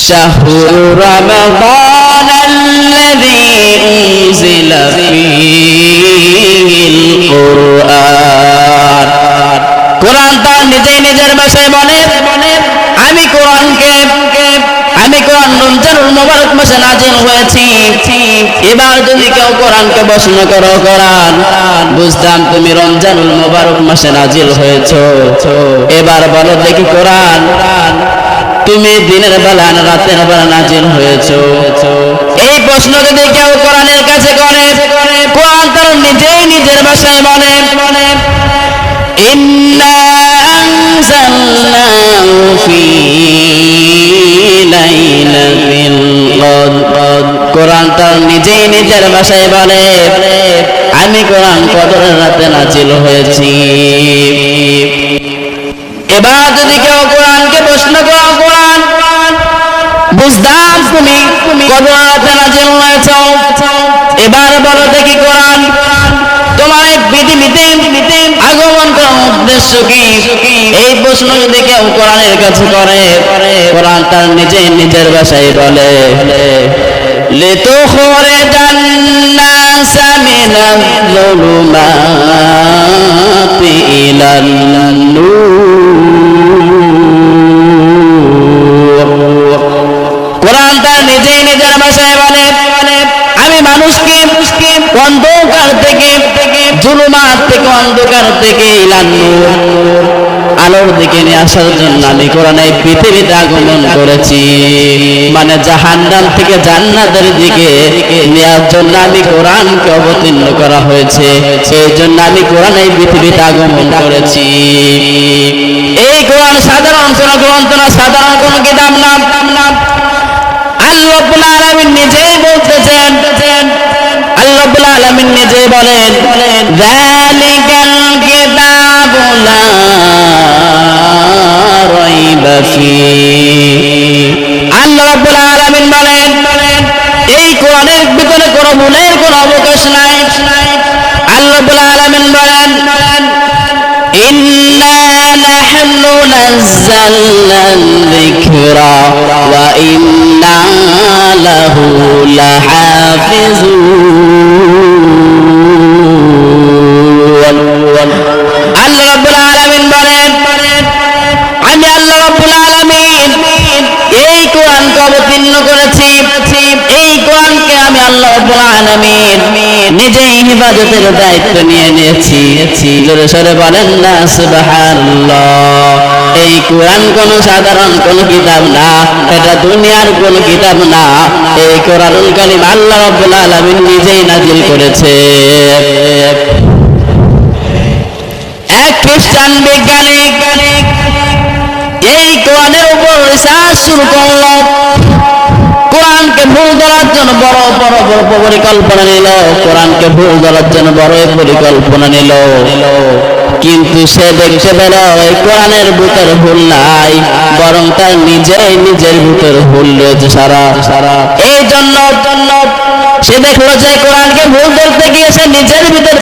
শাহরু রমাদানাল্লাযী উনজিলা ফীহিল কুরআন। কোরআন তার নিজেই নিজের ভাষায় বলে, আমি কোরআন রমজানুল মুবারক মাসে নাযিল হয়েছি। এবার যদি কেউ কোরআনকে প্রশ্ন করো, কোরআন বুঝতাম তুমি রমজানুল মুবারক মাসে নাযিল হয়েছো, এবার বলো দেখি কোরআন তুমি দিনের বেলা না রাতের বেলা নাযিল হয়েছো? এই প্রশ্ন যদি কেউ কোরআনের কাছে করে, কোরআন তার নিজেই নিজের ভাষায় বলে, ইন্না আনজালনাহু ফী লাইলাতিল কদর। কোরআন তার নিজেই নিজের ভাষায় বলে, আমি কোরআন কদরের রাতে নাযিল হয়েছি। এবার যদি কেউ কোরআনকে প্রশ্ন করো, কোরআন বুঝতাম তুমি কদরের রাতে নাযিল হয়েছো, এবার বলো দেখি কোরআন তোমার এই পৃথিবীতে আগমন করার উদ্দেশ্য কি? এই প্রশ্ন যদি কেউ কোরআনের কাছে করে, কোরআন তার নিজেই নিজের ভাষায় বলে, লিতুখরিজান নাসা মিনাজ-যুলুমাতি ইলান-নূর। কোরআন তার নিজেই নিজের ভাষায় বলে, আমি মানুষকে অন্ধকার থেকে, জুলুমাত থেকে, অন্ধকার থেকে ইলান-নূর আলোর দিকে নিয়ে আসার জন্য আমি কোরআন এই পৃথিবীতে আগমন করেছি। মানে জাহান্নাম থেকে জান্নাতের দিকে নেওয়ার জন্য আমি কোরআনকে অবতীর্ণ করা হয়েছে, এই জন্য আমি কোরআন এই পৃথিবীতে আগমন করেছি। এই কোরআন সাধারণ কোন গ্রন্থ না, সাধারণ কোন কিতাব না। আল্লাহ রাব্বুল আলামিন নিজেই বলতেছেন, আল্লাহ রাব্বুল আলামিন নিজেই বলেন, যালিকাল কিতাবু লা রাইবা ফীহি। আল্লাহ রাব্বুল আলামিন বলেন, এই কোরআনের ভিতরে কোনো ভুলের কোনো অবকাশ নাই। আল্লাহ রাব্বুল আলামিন বলেন, ইন্না নাহনু নাযালনা যিকরা ওয়া ইন্না লাহু লাহাফিজুন। আল্লাহ রাব্বুল আলামিন বলেন, আমি আল্লাহ রাব্বুল আলামিন এই কোরআনকে অবতীর্ণ করেছি, এই কোরআনকে আমি আল্লাহ রাব্বুল আলামিন নিজেই হিফাজতের দায়িত্ব নিয়ে নিয়েছি। জোরে সরে বলেন না সুবহানাল্লাহ। এই কোরআন কোন সাধারণ কোন কিতাব না, এটা দুনিয়ার কোন কিতাব না। এই কোরআনুল কারীম আল্লাহ রাব্বুল আলামিন নিজেই নাযিল করেছে। এক খ্রিস্টান বৈজ্ঞানিক এই কোরআনের উপর রিসার্চ শুরু করল। কোরআনকে ভুল ধরার জন্য বড় পরিকল্পনা নিল, কোরআনকে ভুল ধরার জন্য বড় পরিকল্পনা নিল। কিন্তু সে দেখতে পেল এই কোরআনের ভিতর ভুল নাই, বরং তার নিজেই নিজের ভিতর ভুল রয়েছে সারা। এই জন্য সে দেখলো যে কোরআনকে ভুল ধরতে গিয়ে সে নিজের ভিতর